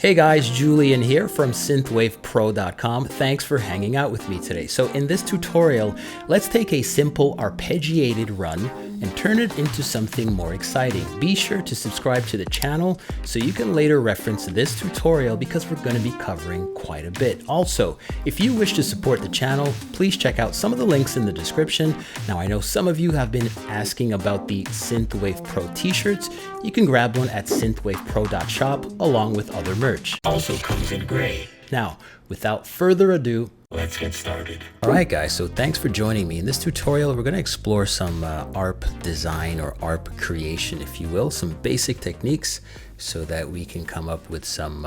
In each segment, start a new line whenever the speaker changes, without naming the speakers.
Hey guys, Julian here from synthwavepro.com. Thanks for hanging out with me today. So in this tutorial, let's take a simple arpeggiated run and turn it into something more exciting. Be sure to subscribe to the channel so you can later reference this tutorial because we're going to be covering quite a bit. Also, if you wish to support the channel, please check out some of the links in the description. Now I know some of you have been asking about the Synthwave Pro t-shirts. You can grab one at synthwavepro.shop along with other merch.
Also comes in gray.
Now, without further ado,
let's get started.
Alright guys, so thanks for joining me. In this tutorial, we're going to explore some ARP design or ARP creation, if you will, some basic techniques so that we can come up with some,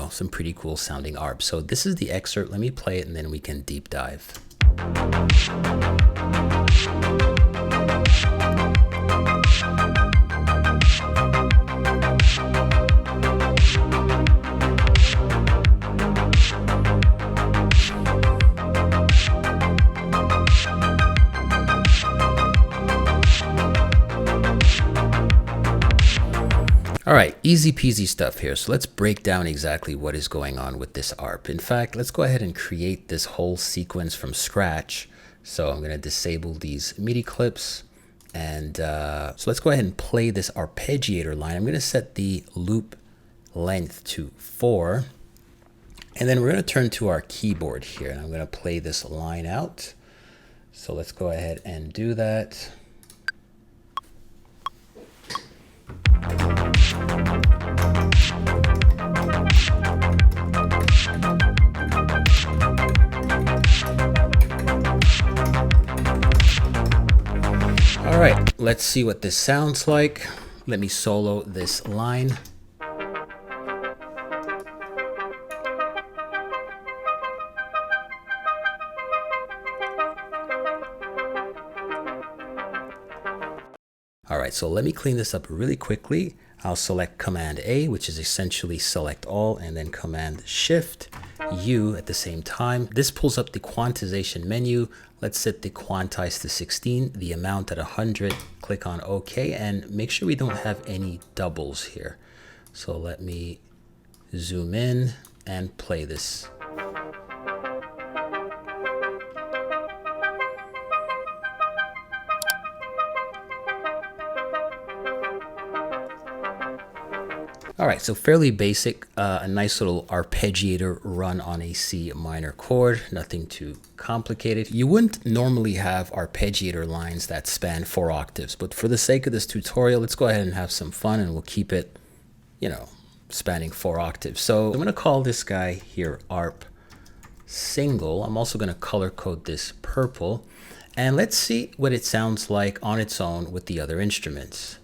some pretty cool sounding ARPs. So this is the excerpt. Let me play it and then we can deep dive. All right, easy peasy stuff here. So let's break down exactly what is going on with this ARP. In fact, let's go ahead and create this whole sequence from scratch. So I'm going to disable these MIDI clips. And so let's go ahead and play this arpeggiator line. I'm going to set the loop length to 4. And then we're going to turn to our keyboard here. And I'm going to play this line out. So let's go ahead and do that. All right, let's see what this sounds like. Let me solo this line. All right, so let me clean this up really quickly. I'll select Command A, which is essentially select all, and then Command Shift U at the same time. This pulls up the quantization menu. Let's set the quantize to 16, the amount at 100, click on OK, and make sure we don't have any doubles here. So let me zoom in and play this. All right, so fairly basic, a nice little arpeggiator run on a C minor chord, nothing too complicated. You wouldn't normally have arpeggiator lines that span 4 octaves, but for the sake of this tutorial, let's go ahead and have some fun and we'll keep it, spanning 4 octaves. So I'm gonna call this guy here arp single. I'm also gonna color code this purple, and let's see what it sounds like on its own with the other instruments.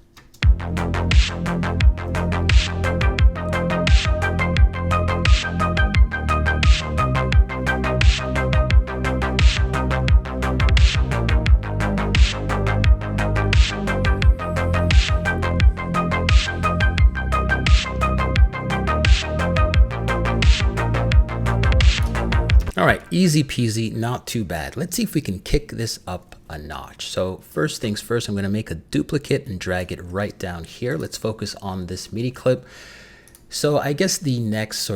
All right, easy peasy, not too bad. Let's see if we can kick this up a notch. So first things first, I'm going to make a duplicate and drag it right down here. Let's focus on this MIDI clip. So I guess the next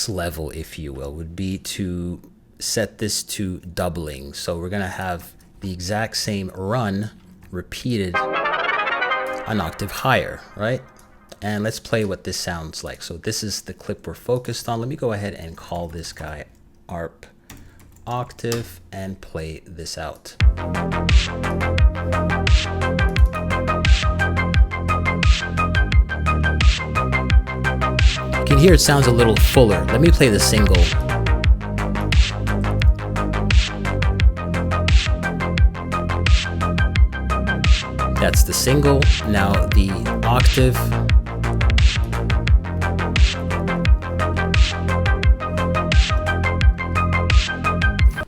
level, if you will, would be to set this to doubling. So we're going to have the exact same run repeated an octave higher, right? And let's play what this sounds like. So this is the clip we're focused on. Let me go ahead and call this guy arp octave and play this out. You can hear it sounds a little fuller. Let me play the single. That's the single. Now the octave.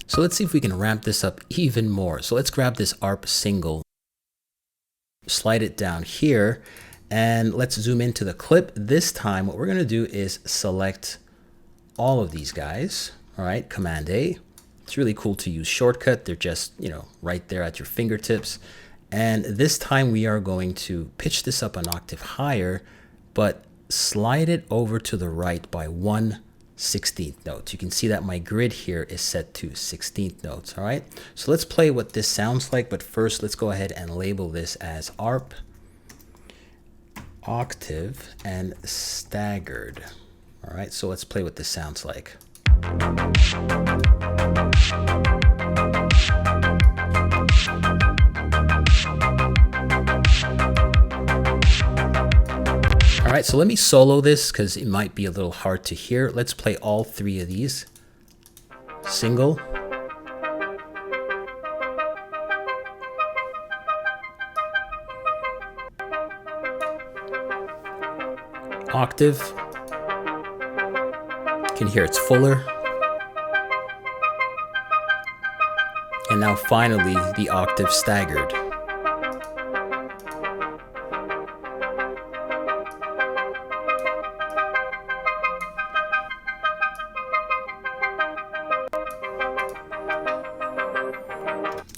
So let's see if we can ramp this up even more. So let's grab this ARP single, slide it down here, and let's zoom into the clip. This time, what we're going to do is select all of these guys. All right, Command A. It's really cool to use shortcut. They're just, right there at your fingertips. And this time we are going to pitch this up an octave higher, but slide it over to the right by 1/16 notes. You can see that my grid here is set to 16th notes. All right, so let's play what this sounds like, but first let's go ahead and label this as arp, octave, and staggered. All right, so let's play what this sounds like. All right, so let me solo this because it might be a little hard to hear. Let's play all three of these. Single. Octave. You can hear it's fuller. And now finally, the octave staggered.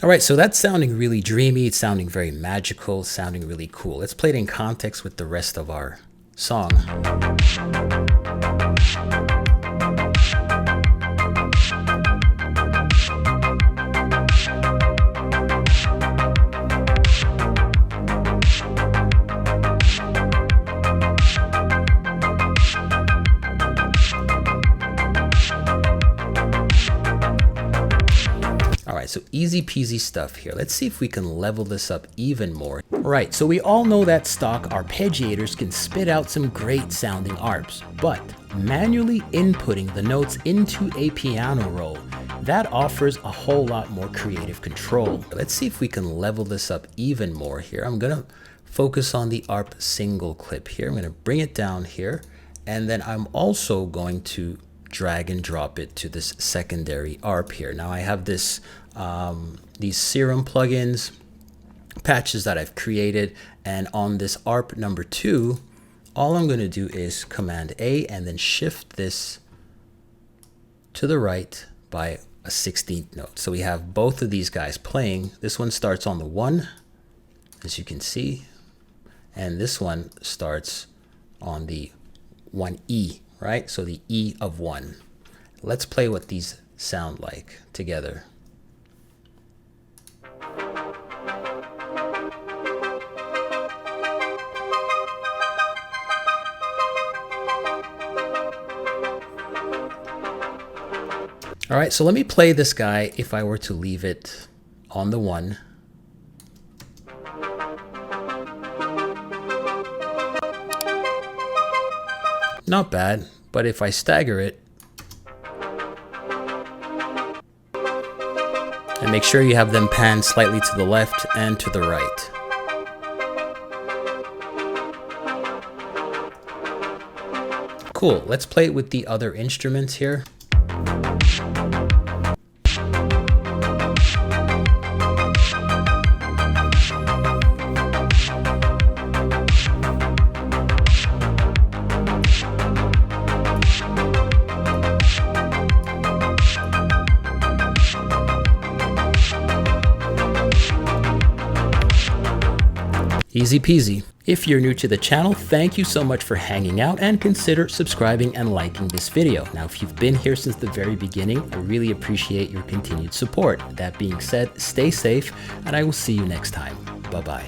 All right, so that's sounding really dreamy. It's sounding very magical, sounding really cool. Let's play it in context with the rest of our song. So easy peasy stuff here. Let's see if we can level this up even more. All right, so we all know that stock arpeggiators can spit out some great sounding arps, but manually inputting the notes into a piano roll, that offers a whole lot more creative control. Let's see if we can level this up even more here. I'm gonna focus on the arp single clip here. I'm gonna bring it down here, and then I'm also going to drag and drop it to this secondary arp here. Now I have this these Serum plugins, patches that I've created, and on this arp number 2, all I'm going to do is Command A and then shift this to the right by a 16th note. So we have both of these guys playing. This one starts on the 1, as you can see, and this one starts on the 1E, right? So the E of 1. Let's play what these sound like together. All right, so let me play this guy if I were to leave it on the 1. Not bad, but if I stagger it, and make sure you have them pan slightly to the left and to the right. Cool, let's play it with the other instruments here. Easy peasy. If you're new to the channel, thank you so much for hanging out, and consider subscribing and liking this video. Now, if you've been here since the very beginning, I really appreciate your continued support. That being said, stay safe, and I will see you next time. Bye-bye.